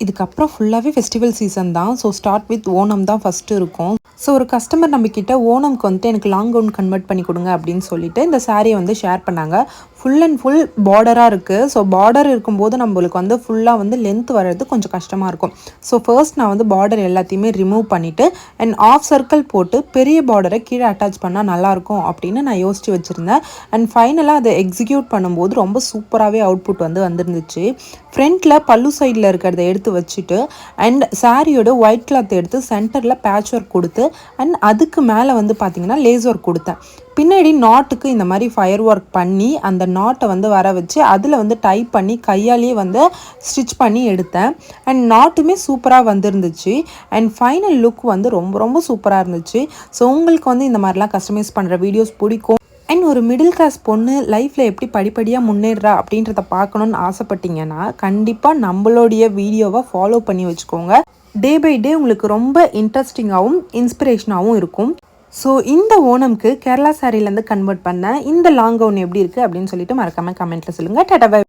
இதுக்கப்புறம் ஃபுல்லாகவே festival season தான். ஸோ ஸ்டார்ட் வித் ஓணம் தான் ஃபஸ்ட்டு இருக்கும். ஸோ ஒரு கஸ்டமர் நம்மக்கிட்ட ஓணம்க்கு வந்துட்டு எனக்கு லாங் கவுன் கன்வெர்ட் பண்ணி கொடுங்க அப்படின்னு சொல்லிட்டு இந்த சாரியை வந்து ஷேர் பண்ணாங்க. ஃபுல் அண்ட் ஃபுல் பார்டராக இருக்குது. ஸோ பார்டர் இருக்கும்போது நம்மளுக்கு வந்து ஃபுல்லாக வந்து லென்த் வர்றது கொஞ்சம் கஷ்டமாக இருக்கும். ஸோ ஃபர்ஸ்ட் நான் வந்து பார்டர் எல்லாத்தையுமே ரிமூவ் பண்ணிவிட்டு அண்ட் ஆஃப் சர்க்கிள் போட்டு பெரிய பார்டரை கீழே அட்டாச் பண்ணால் நல்லாயிருக்கும் அப்படின்னு நான் யோசித்து வச்சுருந்தேன். அண்ட் ஃபைனலாக அதை எக்ஸிக்யூட் பண்ணும்போது ரொம்ப சூப்பராகவே அவுட்புட் வந்து வந்துருந்துச்சு. ஃப்ரண்ட்டில் பல்லு சைடில் இருக்கிறத எடுத்து வச்சுட்டு அண்ட் சாரியோட ஒயிட் கிளாத் எடுத்து சென்டரில் பேட்ச் ஒர்க் கொடுத்து அண்ட் அதுக்கு மேலே வந்து பார்த்திங்கன்னா லேஸ் ஒர்க் கொடுத்தேன். பின்னாடி நாட்டுக்கு இந்த மாதிரி ஃபயர் ஒர்க் பண்ணி அந்த நாட்டை வந்து வர வச்சு அதில் வந்து டைப் பண்ணி கையாலேயே வந்து ஸ்டிச் பண்ணி எடுத்தேன். அண்ட் நாட்டுமே சூப்பராக வந்துருந்துச்சு. அண்ட் ஃபைனல் லுக் வந்து ரொம்ப ரொம்ப சூப்பராக இருந்துச்சு. ஸோ உங்களுக்கு வந்து இந்த மாதிரிலாம் கஸ்டமைஸ் பண்ணுற வீடியோஸ் பிடிக்கும் அண்ட் ஒரு மிடில் கிளாஸ் பொண்ணு லைஃப்பில் எப்படி படிப்படியாக முன்னேறா அப்படின்றத பார்க்கணுன்னு ஆசைப்பட்டீங்கன்னா கண்டிப்பாக நம்மளுடைய வீடியோவை ஃபாலோ பண்ணி வச்சுக்கோங்க. டே பை டே உங்களுக்கு ரொம்ப இன்ட்ரெஸ்டிங்காகவும் இன்ஸ்பிரேஷனாகவும் இருக்கும். ஸோ இந்த ஓணம்க்கு கேரளா சாரிலேருந்து கன்வெர்ட் பண்ண இந்த லாங் கவுன் எப்படி இருக்குது அப்படின்னு சொல்லிட்டு மறக்காமல் கமெண்ட்டில் சொல்லுங்கள். Tata bye.